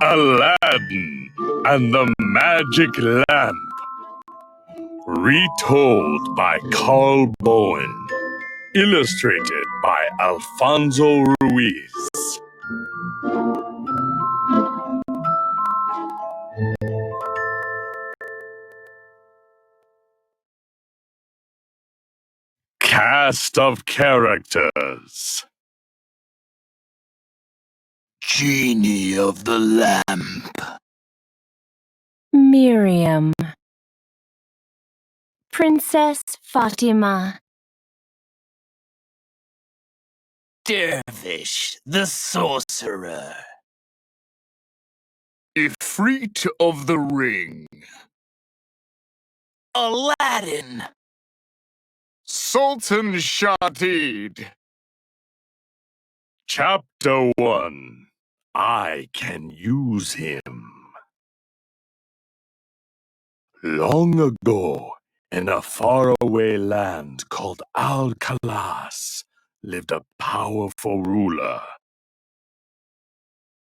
Aladdin and the Magic Lamp. Retold by Carl Bowen. Illustrated by Alfonso Ruiz. Cast of characters: Genie of the Lamp, Miriam, Princess Fatima, Dervish the Sorcerer, Ifrit of the Ring, Aladdin, Sultan Shadid. Chapter 1: I Can Use Him. Long ago, in a faraway land called Al-Kalas, lived a powerful ruler.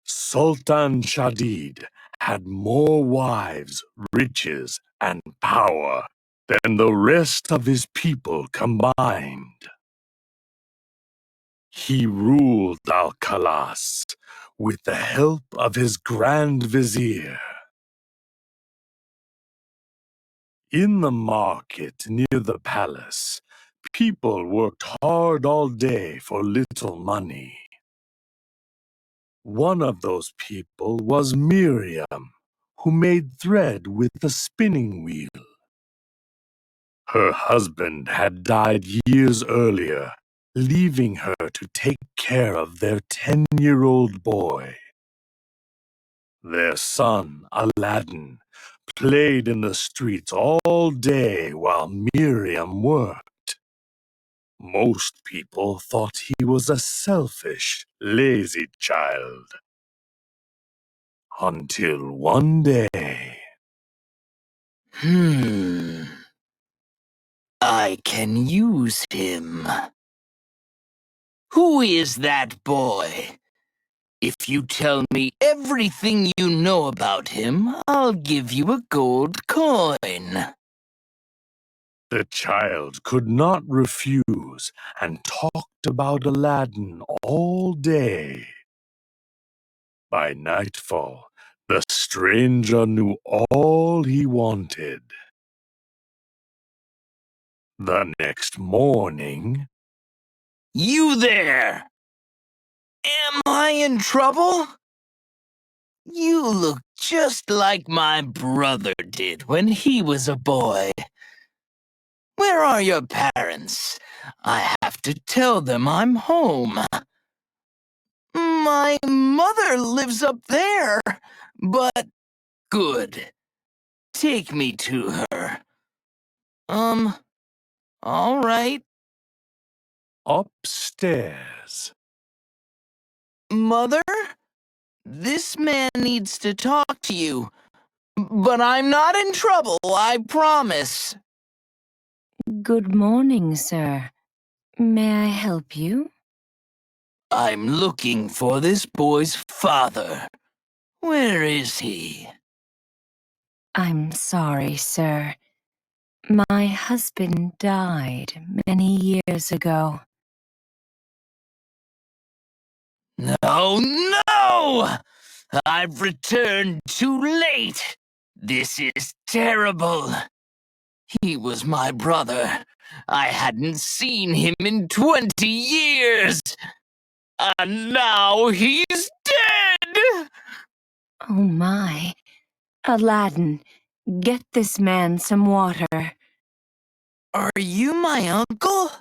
Sultan Shadid had more wives, riches, and power than the rest of his people combined. He ruled Al-Kalas with the help of his Grand Vizier. In the market near the palace, people worked hard all day for little money. One of those people was Miriam, who made thread with a spinning wheel. Her husband had died years earlier, leaving her to take care of their 10-year-old boy. Their son, Aladdin, played in the streets all day while Miriam worked. Most people thought he was a selfish, lazy child. Until one day... I can use him. Who is that boy? If you tell me everything you know about him, I'll give you a gold coin. The child could not refuse and talked about Aladdin all day. By nightfall, the stranger knew all he wanted. The next morning... You there! Am I in trouble? You look just like my brother did when he was a boy. Where are your parents? I have to tell them I'm home. My mother lives up there, but good. Take me to her. All right. Upstairs. Mother? This man needs to talk to you. But I'm not in trouble, I promise. Good morning, sir. May I help you? I'm looking for this boy's father. Where is he? I'm sorry, sir. My husband died many years ago. No, no! I've returned too late. This is terrible. He was my brother. I hadn't seen him in 20 years. And now he's dead! Oh my. Aladdin, get this man some water. Are you my uncle?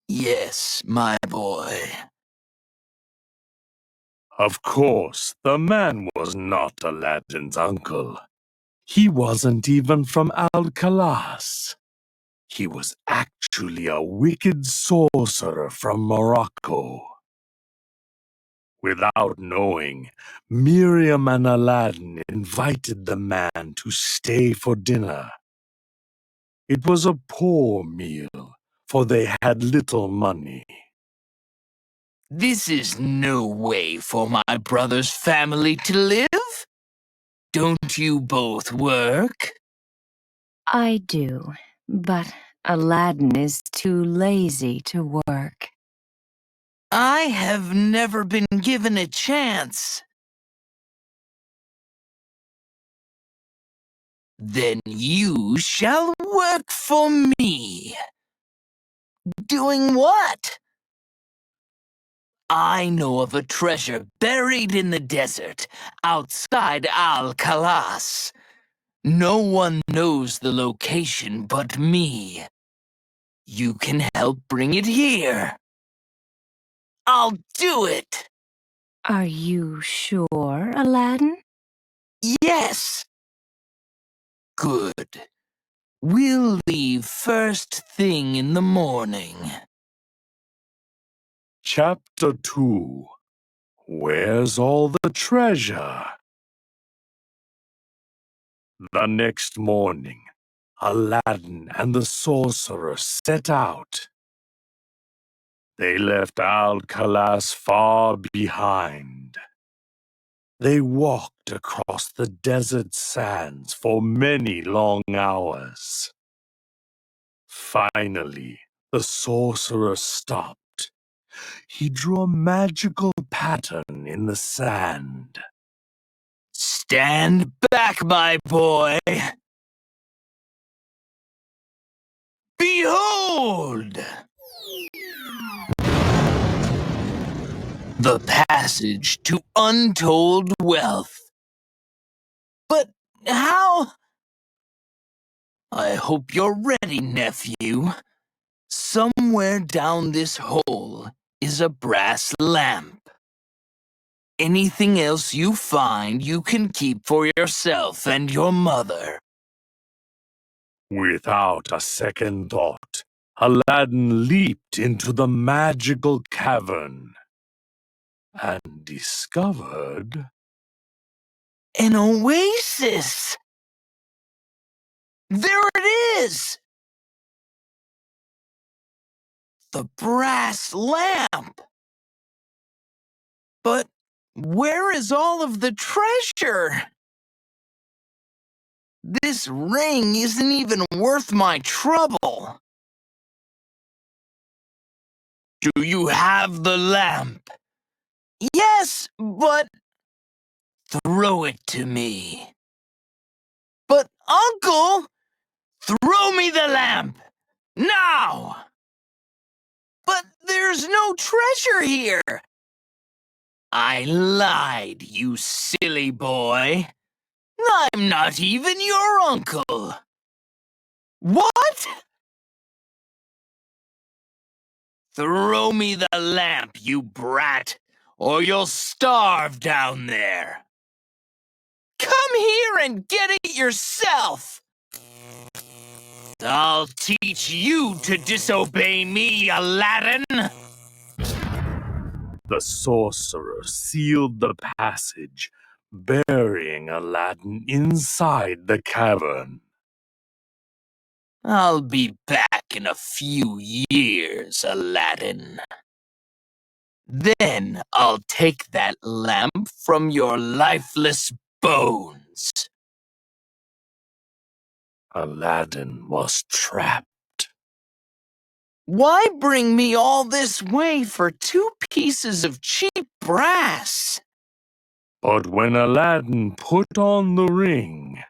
Yes, my boy. Of course, the man was not Aladdin's uncle. He wasn't even from Al-Kalas. He was actually a wicked sorcerer from Morocco. Without knowing, Miriam and Aladdin invited the man to stay for dinner. It was a poor meal, for they had little money. This is no way for my brother's family to live. Don't you both work? I do, but Aladdin is too lazy to work. I have never been given a chance. Then you shall work for me. Doing what? I know of a treasure buried in the desert outside Al-Kalas. No one knows the location but me. You can help bring it here. I'll do it! Are you sure, Aladdin? Yes! Good. We'll leave first thing in the morning. Chapter 2. Where's all the treasure? The next morning, Aladdin and the sorcerer set out. They left Al-Kalas far behind. They walked across the desert sands for many long hours. Finally, the sorcerer stopped. He drew a magical pattern in the sand. Stand back, my boy! Behold! The passage to untold wealth. But how? I hope you're ready, nephew. Somewhere down this hole is a brass lamp. Anything else you find, you can keep for yourself and your mother. Without a second thought, Aladdin leaped into the magical cavern and discovered An oasis! There it is! The brass lamp! But where is all of the treasure? This ring isn't even worth my trouble. Do you have the lamp? Yes, but... Throw it to me. But, Uncle! Throw me the lamp! Now! But there's no treasure here! I lied, you silly boy. I'm not even your uncle. What? Throw me the lamp, you brat, or you'll starve down there. Come here and get it yourself. I'll teach you to disobey me, Aladdin. the sorcerer sealed the passage, burying Aladdin inside the cavern. I'll be back in a few years, Aladdin. Then I'll take that lamp from your lifeless bones. Aladdin was trapped. Why bring me all this way for 2 pieces of cheap brass? But when Aladdin put on the ring,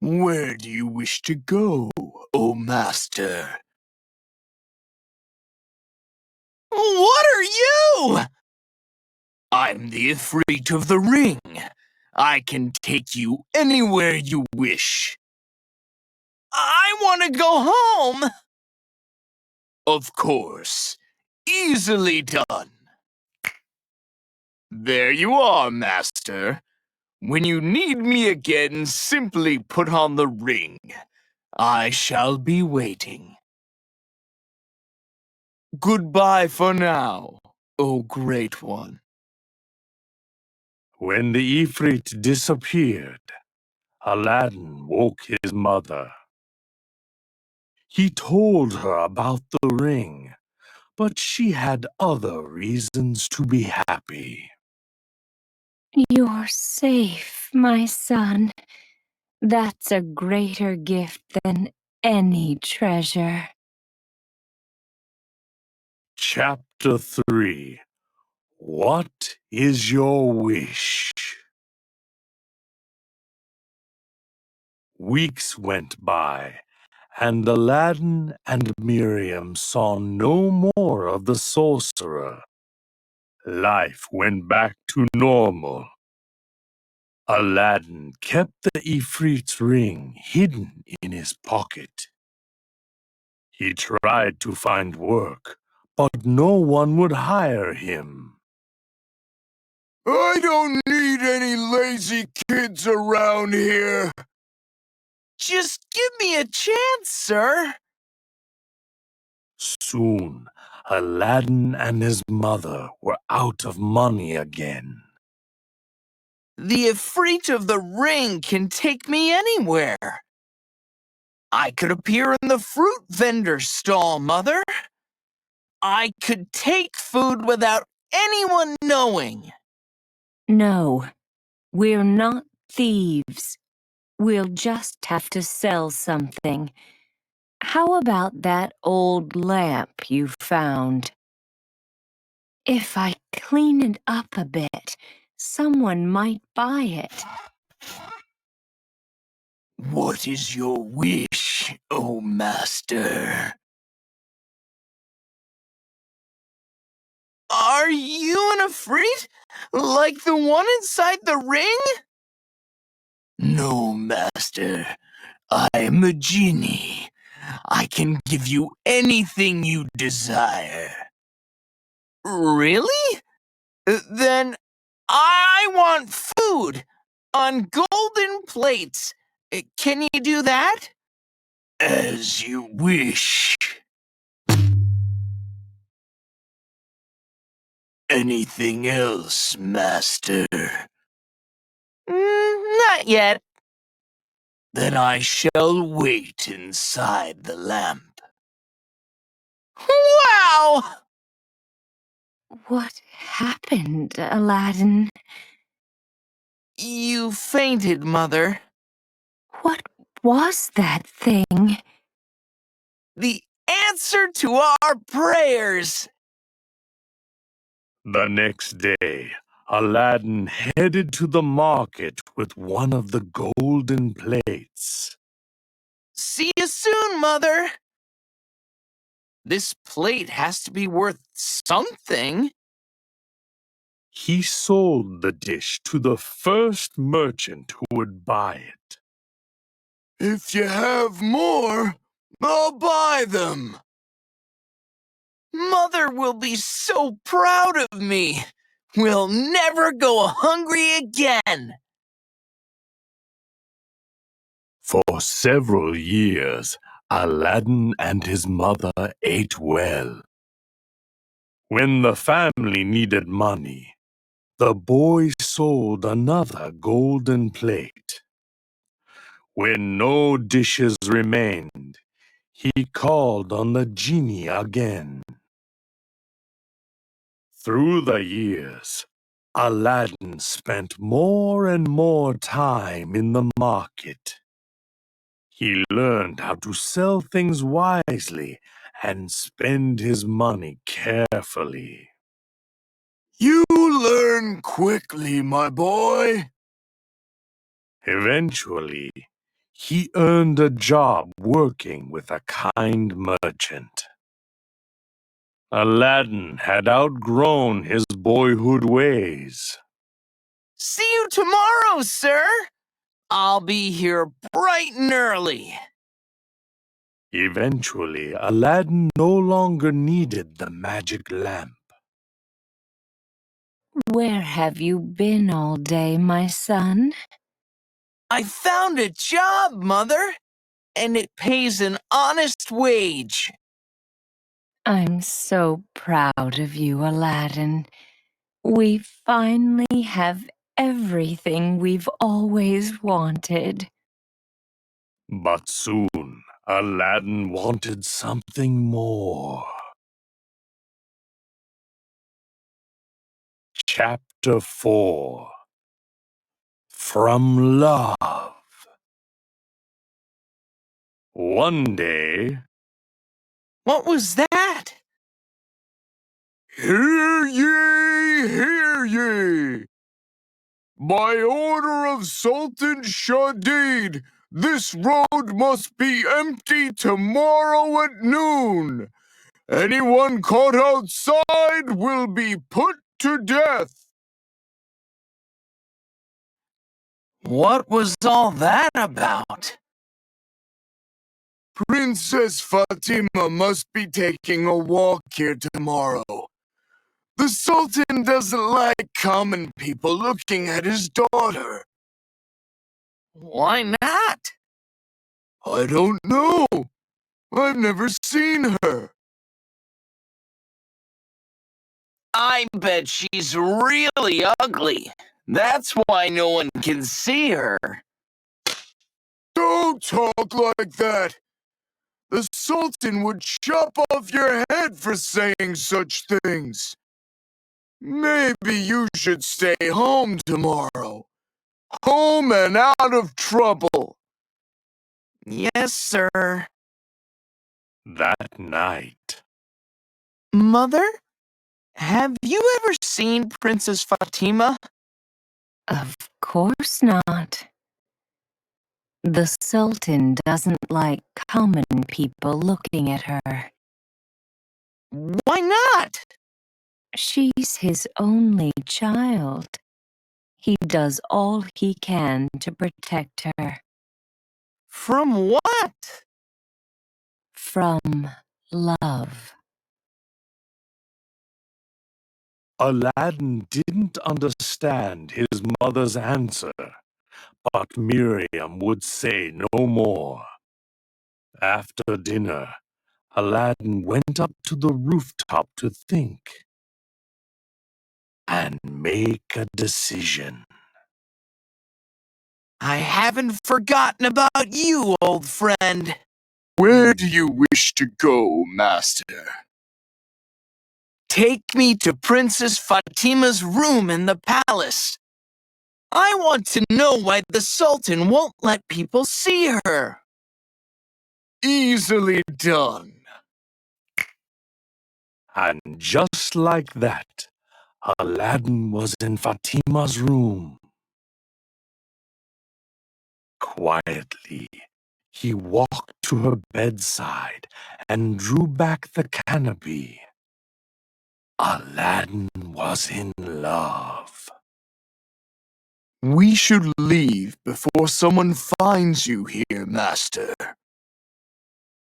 Where do you wish to go, O master? What are you? I'm the Ifrit of the ring. I can take you anywhere you wish. I want to go home. Of course. Easily done. There you are, master. When you need me again, simply put on the ring. I shall be waiting. Goodbye for now, O Great One. when the Ifrit disappeared, Aladdin woke his mother. He told her about the ring, but she had other reasons to be happy. You're safe, my son. That's a greater gift than any treasure. Chapter 3. What is your wish? Weeks went by, and Aladdin and Miriam saw no more of the sorcerer. Life went back to normal. Aladdin kept the Ifrit's ring hidden in his pocket. He tried to find work, but no one would hire him. I don't need any lazy kids around here. Just give me a chance, sir. Soon, Aladdin and his mother were out of money again. The Ifrit of the ring can take me anywhere. I could appear in the fruit vendor's stall, Mother. I could take food without anyone knowing. No, we're not thieves. We'll just have to sell something. How about that old lamp you found? If I clean it up a bit, someone might buy it. What is your wish, O master? Are you an Ifrit? Like the one inside the ring? No, master. I am a genie. I can give you anything you desire. Really? Then I want food on golden plates. Can you do that? As you wish. Anything else, master? Not yet. Then I shall wait inside the lamp. Wow! What happened, Aladdin? You fainted, Mother. What was that thing? The answer to our prayers. The next day, Aladdin headed to the market with one of the golden plates. See you soon, Mother. This plate has to be worth something. He sold the dish to the first merchant who would buy it. If you have more, I'll buy them. Mother will be so proud of me. We'll never go hungry again. For several years, Aladdin and his mother ate well. When the family needed money, the boy sold another golden plate. When no dishes remained, he called on the genie again. Through the years, Aladdin spent more and more time in the market. He learned how to sell things wisely and spend his money carefully. You learn quickly, my boy. Eventually, he earned a job working with a kind merchant. Aladdin had outgrown his boyhood ways. See you tomorrow, sir. I'll be here bright and early. Eventually, Aladdin no longer needed the magic lamp. Where have you been all day, my son? I found a job, Mother, and it pays an honest wage. I'm so proud of you, Aladdin. We finally have everything we've always wanted. But soon, Aladdin wanted something more. Chapter 4 From Love. One day, What was that? Hear ye, hear ye! By order of Sultan Shadid, this road must be empty tomorrow at noon. Anyone caught outside will be put to death. What was all that about? Princess Fatima must be taking a walk here tomorrow. The Sultan doesn't like common people looking at his daughter. Why not? I don't know. I've never seen her. I bet she's really ugly. That's why no one can see her. Don't talk like that. The Sultan would chop off your head for saying such things. Maybe you should stay home tomorrow. Home and out of trouble. Yes, sir. that night, Mother, have you ever seen Princess Fatima? Of course not. The Sultan doesn't like common people looking at her. Why not? She's his only child. He does all he can to protect her From what? from love. Aladdin didn't understand his mother's answer, but Miriam would say no more. After dinner, Aladdin went up to the rooftop to think and make a decision. I haven't forgotten about you, old friend. Where do you wish to go, Master? Take me to Princess Fatima's room in the palace. I want to know why the Sultan won't let people see her. Easily done. And just like that, Aladdin was in Fatima's room. Quietly, he walked to her bedside and drew back the canopy. Aladdin was in love. We should leave before someone finds you here, Master.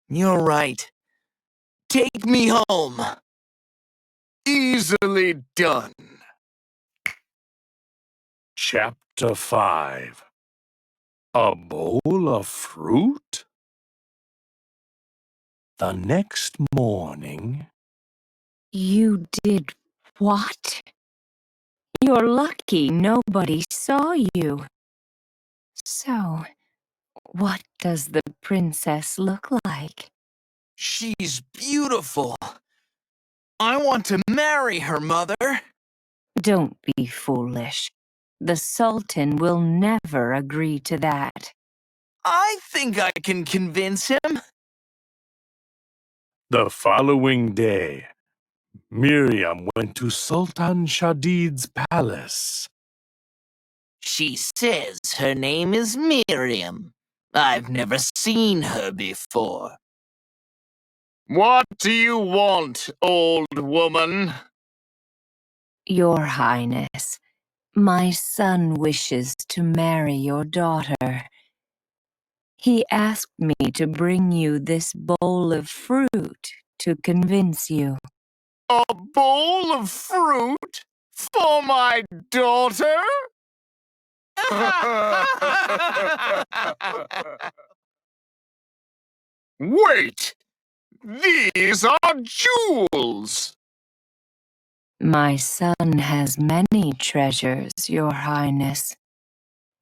You're right. Take me home. Easily done. Chapter 5 A Bowl of Fruit? The next morning, You did what? You're lucky nobody saw you. So, what does the princess look like? She's beautiful. I want to marry her, Mother. Don't be foolish. The Sultan will never agree to that. I think I can convince him. the following day, Miriam went to Sultan Shadid's palace. She says her name is Miriam. I've never seen her before. What do you want, old woman? Your Highness, my son wishes to marry your daughter. He asked me to bring you this bowl of fruit to convince you. A bowl of fruit for my daughter? Wait! These are jewels! My son has many treasures, Your Highness,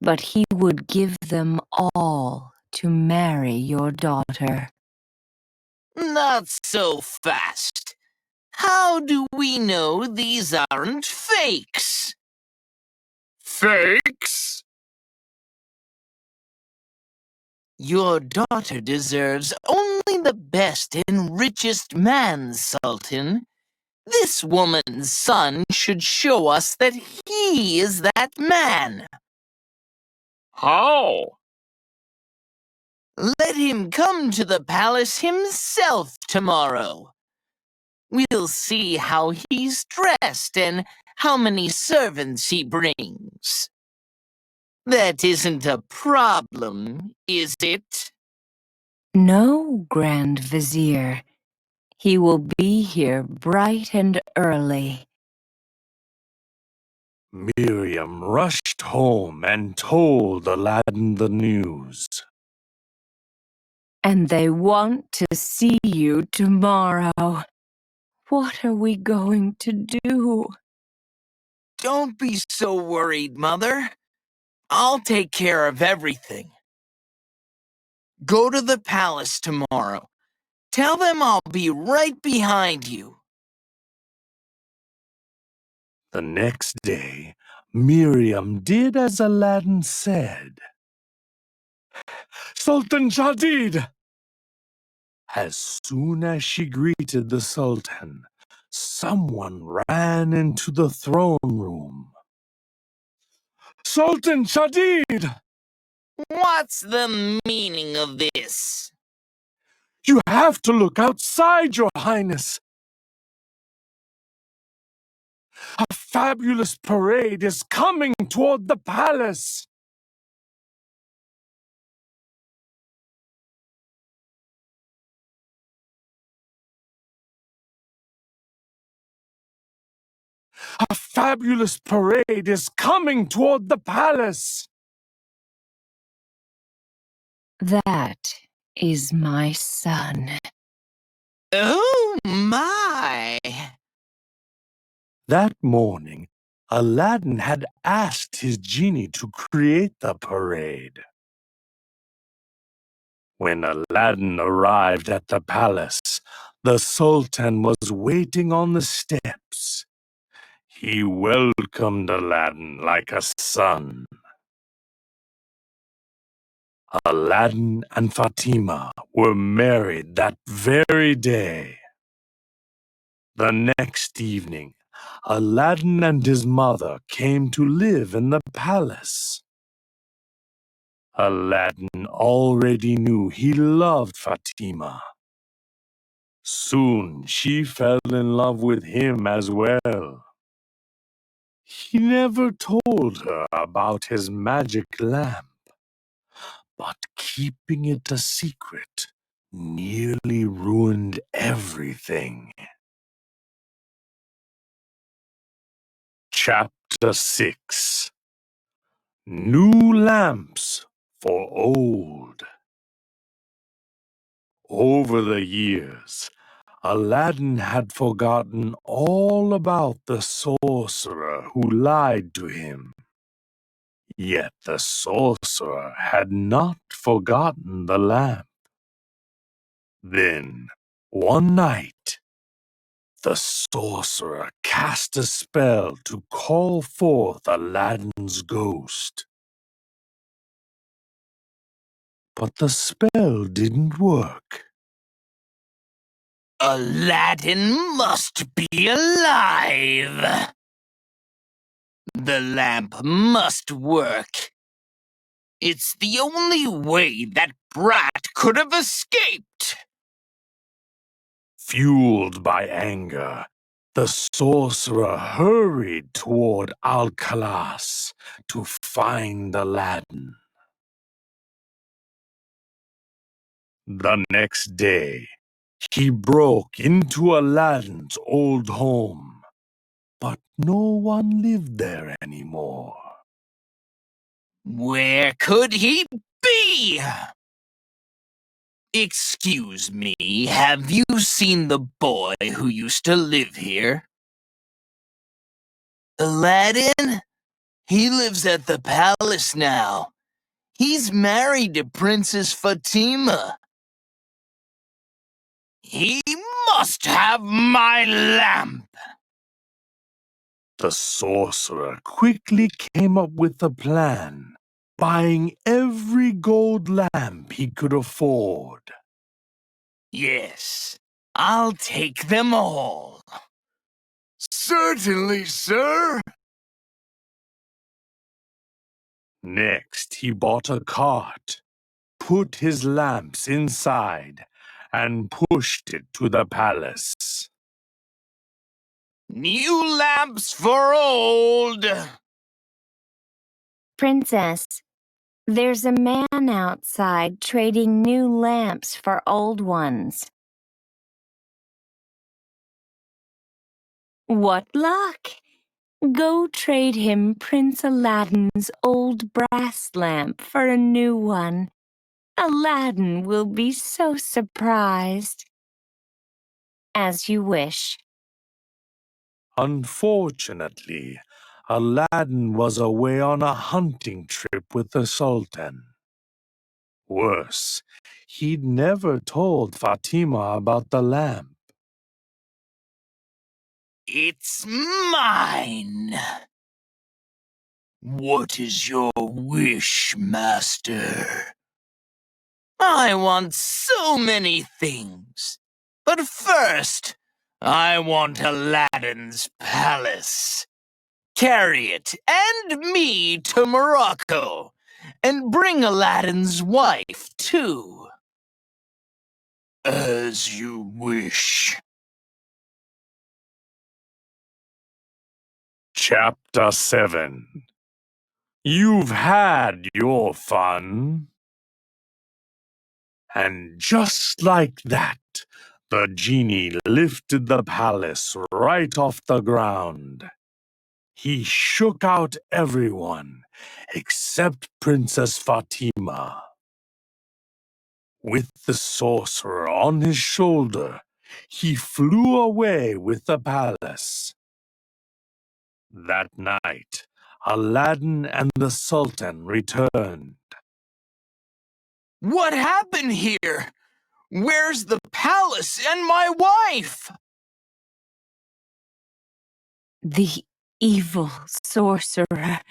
but he would give them all to marry your daughter. Not so fast. How How do we know these aren't fakes? Fakes? Your daughter deserves only the best and richest man, Sultan. This woman's son should show us that he is that man. How? Let him come to the palace himself tomorrow. We'll see how he's dressed and how many servants he brings. That isn't a problem, is it? No, Grand Vizier. He will be here bright and early. Miriam rushed home and told Aladdin the news. And they want to see you tomorrow. What are we going to do? Don't be so worried, Mother. I'll take care of everything. Go to the palace tomorrow. Tell them I'll be right behind you. The next day, Miriam did as Aladdin said. Sultan Shadid! As soon as she greeted the Sultan, someone ran into the throne room. Sultan Shadid! What's the meaning of this? You have to look outside, Your Highness. A fabulous parade is coming toward the palace. A fabulous parade is coming toward the palace. That is my son. Oh, my! That morning, Aladdin had asked his genie to create the parade. When Aladdin arrived at the palace, the Sultan was waiting on the steps. He welcomed Aladdin like a son. Aladdin and Fatima were married that very day. The next evening, Aladdin and his mother came to live in the palace. Aladdin already knew he loved Fatima. Soon she fell in love with him as well. He never told her about his magic lamp, but keeping it a secret nearly ruined everything. Chapter 6 New Lamps for Old. Over the years, Aladdin had forgotten all about the sorcerer who lied to him. Yet the sorcerer had not forgotten the lamp. Then, one night, the sorcerer cast a spell to call forth Aladdin's ghost. But the spell didn't work. Aladdin must be alive! The lamp must work. It's the only way that brat could have escaped. Fueled by anger, the sorcerer hurried toward Alcalas to find Aladdin. The next day, he broke into Aladdin's old home, but no one lived there anymore. Where could he be? Excuse me, have you seen the boy who used to live here? Aladdin? He lives at the palace now. He's married to Princess Fatima. He must have my lamp. The sorcerer quickly came up with a plan, buying every gold lamp he could afford. Yes, I'll take them all. Certainly, sir. Next, he bought a cart, put his lamps inside, and pushed it to the palace. New lamps for old. Princess, there's a man outside trading new lamps for old ones. What luck! Go trade him Prince Aladdin's old brass lamp for a new one. Aladdin will be so surprised. As you wish. Unfortunately, Aladdin was away on a hunting trip with the Sultan. Worse, he'd never told Fatima about the lamp. It's mine. What is your wish, master? I want so many things. But first, I want Aladdin's palace. Carry it and me to Morocco, and bring Aladdin's wife, too. As you wish. Chapter 7. You've had your fun. And just like that, the genie lifted the palace right off the ground. He shook out everyone except Princess Fatima. With the sorcerer on his shoulder, he flew away with the palace. That night, Aladdin and the Sultan returned. What happened here? Where's the palace and my wife? The evil sorcerer.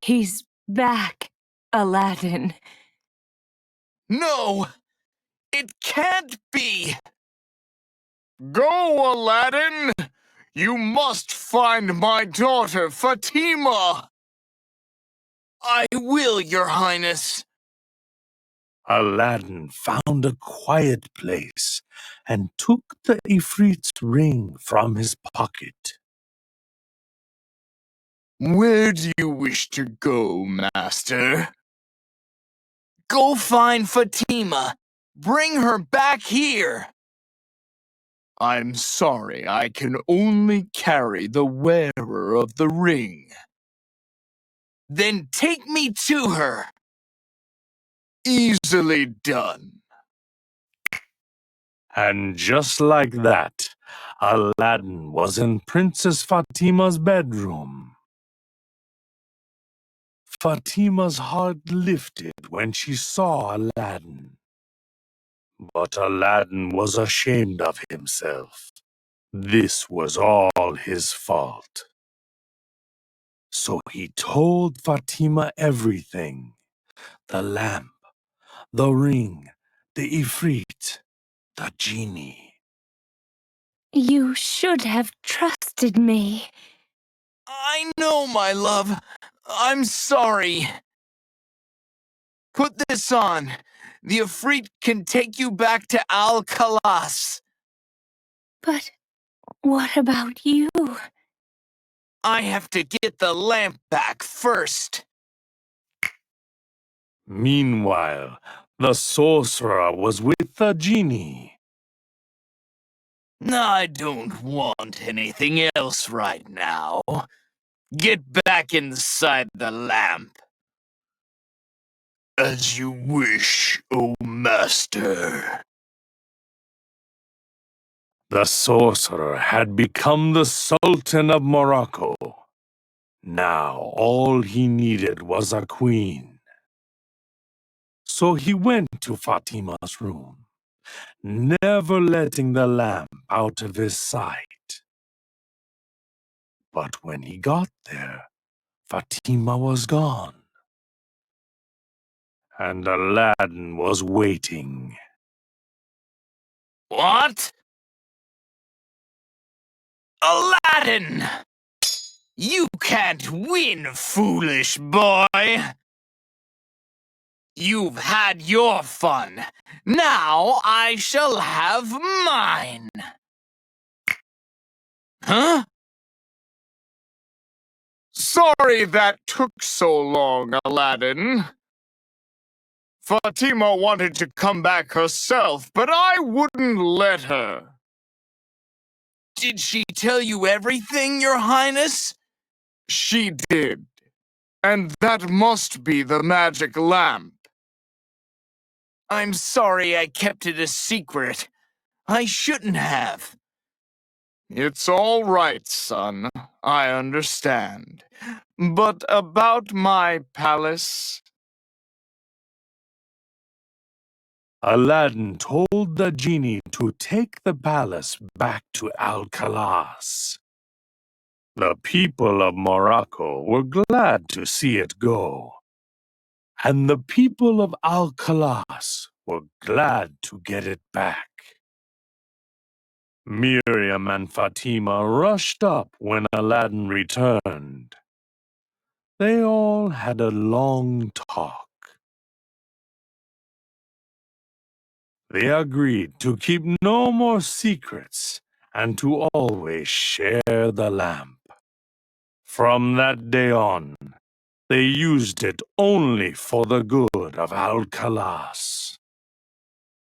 He's back, Aladdin. No, it can't be. Go, Aladdin! You must find my daughter, Fatima! I will, Your Highness. Aladdin found a quiet place and took the Ifrit's ring from his pocket. Where do you wish to go, master? Go find Fatima. Bring her back here. I'm sorry, I can only carry the wearer of the ring. Then take me to her. Easily done. And just like that, Aladdin was in Princess Fatima's bedroom. Fatima's heart lifted when she saw Aladdin. But Aladdin was ashamed of himself. This was all his fault. So he told Fatima everything: the lamp, the ring, the Ifrit, the genie. You should have trusted me. I know, my love. I'm sorry. Put this on. The Ifrit can take you back to Al-Khalas. But what about you? I have to get the lamp back first. Meanwhile, the sorcerer was with the genie. I don't want anything else right now. Get back inside the lamp. As you wish, O master. The sorcerer had become the Sultan of Morocco. Now all he needed was a queen. So he went to Fatima's room, never letting the lamp out of his sight. But when he got there, Fatima was gone, and Aladdin was waiting. What? Aladdin! You can't win, foolish boy! You've had your fun. Now I shall have mine. Huh? Sorry that took so long, Aladdin. Fatima wanted to come back herself, but I wouldn't let her. Did she tell you everything, Your Highness? She did. And that must be the magic lamp. I'm sorry I kept it a secret. I shouldn't have. It's all right, son. I understand. But about my palace... Aladdin told the genie to take the palace back to Alcala's. The people of Morocco were glad to see it go, and the people of Alcalas were glad to get it back. Miriam and Fatima rushed up when Aladdin returned. They all had a long talk. They agreed to keep no more secrets and to always share the lamp. From that day on, they used it only for the good of Alcalas.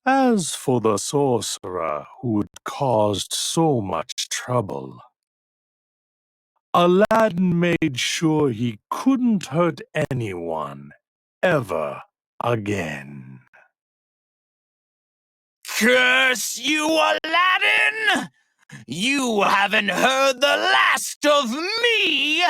As for the sorcerer who'd caused so much trouble, Aladdin made sure he couldn't hurt anyone ever again. Curse you, Aladdin! You haven't heard the last of me!